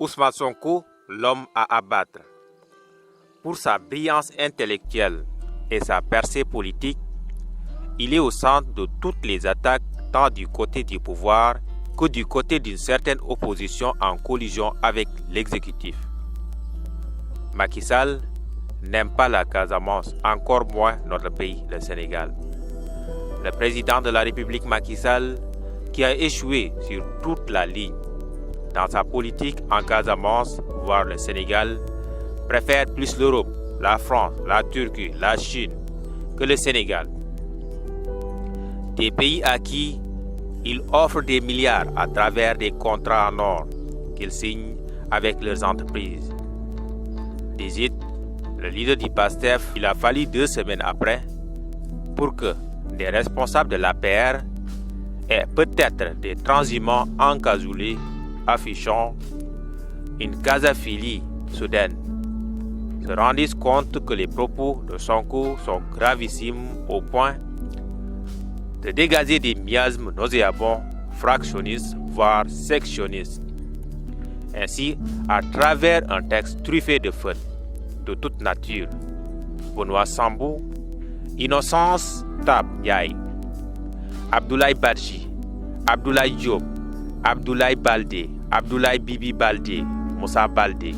Ousmane Sonko, l'homme à abattre. Pour sa brillance intellectuelle et sa percée politique, il est au centre de toutes les attaques tant du côté du pouvoir que du côté d'une certaine opposition en collision avec l'exécutif. Macky Sall n'aime pas la Casamance, encore moins notre pays, le Sénégal. Le président de la République Macky Sall, qui a échoué sur toute la ligne dans sa politique en Casamance, voire le Sénégal, préfère plus l'Europe, la France, la Turquie, la Chine que le Sénégal. Des pays à qui il offre des milliards à travers des contrats en or qu'il signe avec leurs entreprises. Visite le leader du PASTEF, il a fallu 2 semaines après pour que des responsables de l'APR et peut-être des transhumants encagoulés affichant une casaphilie soudaine se rendissent compte que les propos de Sonko sont gravissimes au point de dégager des miasmes nauséabonds, fractionnistes, voire sectionnistes. Ainsi, à travers un texte truffé de fautes de toute nature, Benoît Sambou, Innocence Tab Ndiaye, Abdoulaye Badji, Abdoulaye Diop, Abdoulaye Baldé, Abdoulaye Bibi Baldé, Moussa Baldé,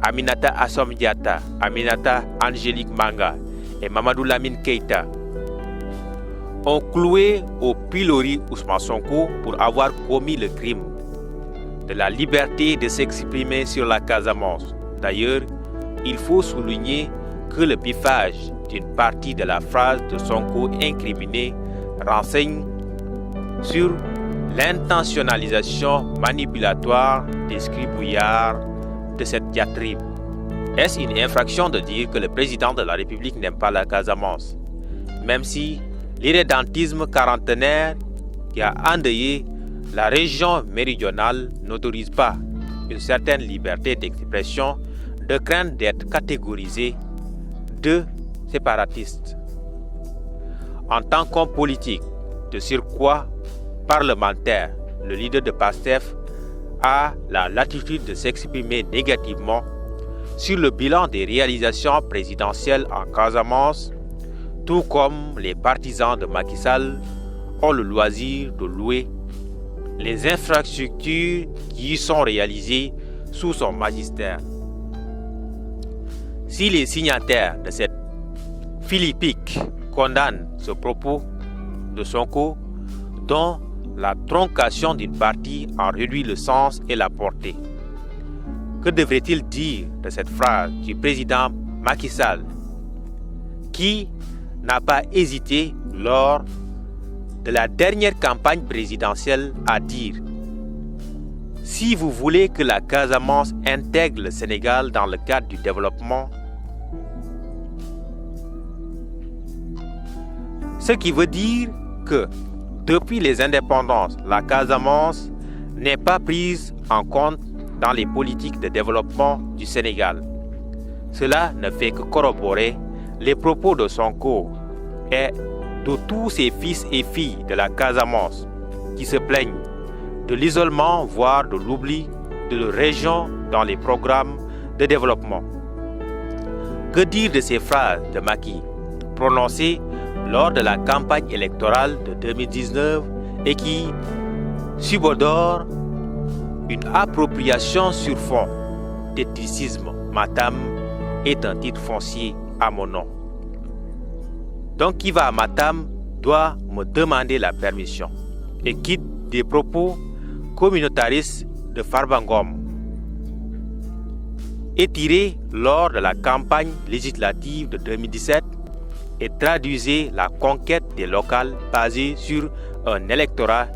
Aminata Assom Diatta, Aminata Angélique Manga et Mamadou Lamine Keïta ont cloué au pilori Ousmane Sonko pour avoir commis le crime de la liberté de s'exprimer sur la Casamance. D'ailleurs, il faut souligner que le biffage d'une partie de la phrase de Sonko incriminée renseigne sur l'intentionnalisation manipulatoire des scribouillards de cette diatribe. Est-ce une infraction de dire que le président de la République n'aime pas la Casamance, même si l'irrédentisme quarantenaire qui a endeuillé la région méridionale n'autorise pas une certaine liberté d'expression de crainte d'être catégorisé de séparatiste? En tant qu'homme politique, de surcroît parlementaire, le leader de PASTEF a la latitude de s'exprimer négativement sur le bilan des réalisations présidentielles en Casamance, tout comme les partisans de Macky Sall ont le loisir de louer les infrastructures qui y sont réalisées sous son magistère. Si les signataires de cette philippique condamnent ce propos de Sonko, dont la troncation d'une partie en réduit le sens et la portée, que devrait-il dire de cette phrase du président Macky Sall, qui n'a pas hésité lors de la dernière campagne présidentielle à dire: si vous voulez que la Casamance intègre le Sénégal dans le cadre du développement, ce qui veut dire que depuis les indépendances, la Casamance n'est pas prise en compte dans les politiques de développement du Sénégal. Cela ne fait que corroborer les propos de Sonko et de tous ses fils et filles de la Casamance qui se plaignent de l'isolement, voire de l'oubli de leur région dans les programmes de développement. Que dire de ces phrases de Macky prononcées lors de la campagne électorale de 2019 et qui subodorent une appropriation sur fond d'ethnicisme? Matam est un titre foncier à mon nom. Donc qui va à Matam doit me demander la permission et quitte des propos communautaristes de Farba Ngom étirés lors de la campagne législative de 2017 et traduisait la conquête des locales basée sur un électorat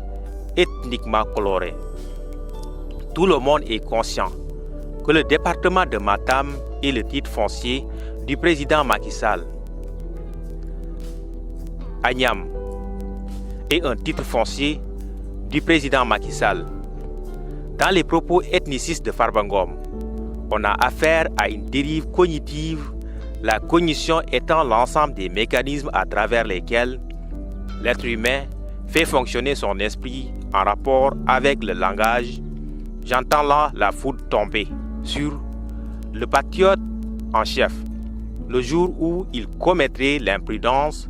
ethniquement coloré. Tout le monde est conscient que le département de Matam est le titre foncier du président Macky Sall. Agnam est un titre foncier du président Macky Sall. Dans les propos ethnicistes de Farba Ngom, on a affaire à une dérive cognitive, la cognition étant l'ensemble des mécanismes à travers lesquels l'être humain fait fonctionner son esprit en rapport avec le langage j'entends là la foudre tomber sur le patriote en chef, le jour où il commettrait l'imprudence,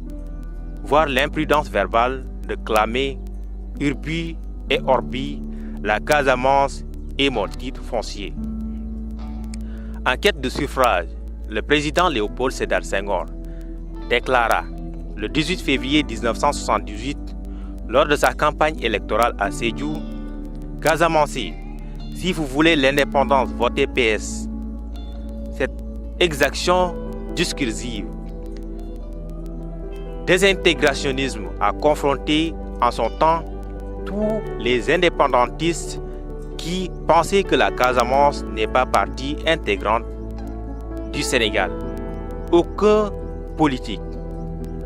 voire l'imprudence verbale de clamer Urbi et Orbi, la Casamance est mon titre foncier. En quête de suffrage, le président Léopold Sédar Senghor déclara le 18 février 1978, lors de sa campagne électorale à Sédhiou, Casamançais, si vous voulez l'indépendance, votez PS. Cette exaction discursive, désintégrationnisme a confronté en son temps tous les indépendantistes qui pensaient que la Casamance n'est pas partie intégrante du Sénégal. Aucun politique,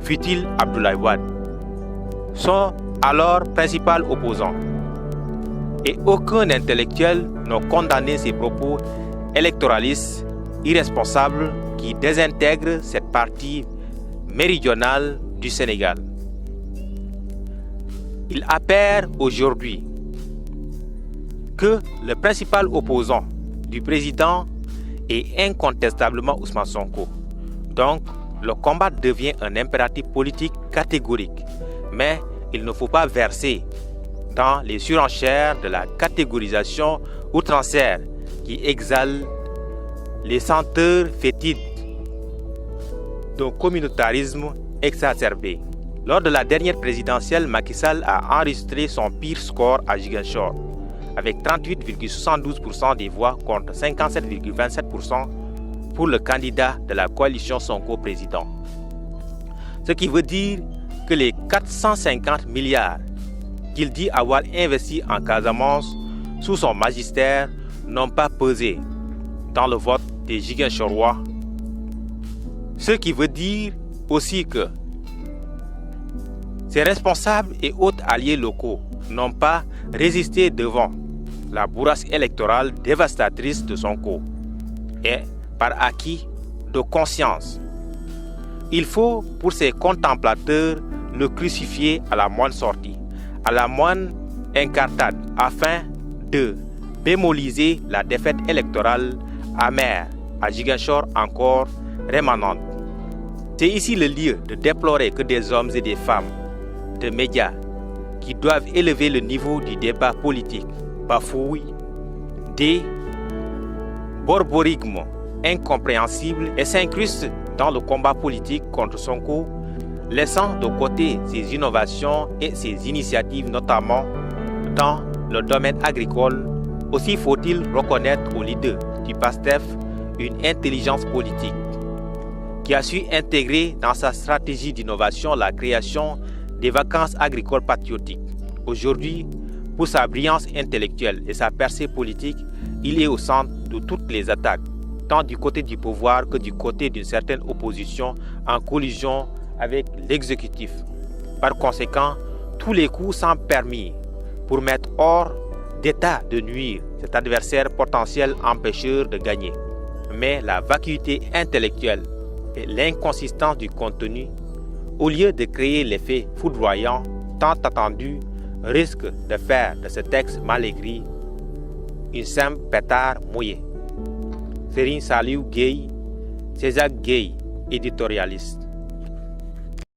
fut-il Abdoulaye Wade, sont alors principal opposant. Et aucun intellectuel n'a condamné ces propos électoralistes irresponsables qui désintègrent cette partie méridionale du Sénégal. Il apparaît aujourd'hui que le principal opposant du président est incontestablement Ousmane Sonko. Donc, le combat devient un impératif politique catégorique. Mais il ne faut pas verser dans les surenchères de la catégorisation outrancière qui exhale les senteurs fétides d'un communautarisme exacerbé. Lors de la dernière présidentielle, Macky Sall a enregistré son pire score à Ziguinchor, avec 38,72% des voix contre 57,27% pour le candidat de la coalition Sonko président. Ce qui veut dire que les 450 milliards qu'il dit avoir investis en Casamance sous son magistère n'ont pas pesé dans le vote des Ziguinchorois. Ce qui veut dire aussi que ses responsables et autres alliés locaux n'ont pas résisté devant la bourrasque électorale dévastatrice de Sonko et par acquis de conscience. Il faut pour ces contemplateurs le crucifier à la moindre sortie, à la moindre incartade, afin de bémoliser la défaite électorale amère à Ziguinchor encore rémanente. C'est ici le lieu de déplorer que des hommes et des femmes de médias qui doivent élever le niveau du débat politique bafouillent des borborigmes incompréhensibles et s'incrustent dans le combat politique contre Sonko, laissant de côté ses innovations et ses initiatives, notamment dans le domaine agricole. Aussi faut-il reconnaître au leader du PASTEF une intelligence politique qui a su intégrer dans sa stratégie d'innovation la création des vacances agricoles patriotiques. Aujourd'hui, pour sa brillance intellectuelle et sa percée politique, il est au centre de toutes les attaques, tant du côté du pouvoir que du côté d'une certaine opposition en collision avec l'exécutif. Par conséquent, tous les coups sont permis pour mettre hors d'état de nuire cet adversaire potentiel empêcheur de gagner. Mais la vacuité intellectuelle et l'inconsistance du contenu, au lieu de créer l'effet foudroyant tant attendu, risquent de faire de ce texte mal écrit une simple pétard mouillé. Serigne Saliou Gueye, César Gueye, éditorialiste.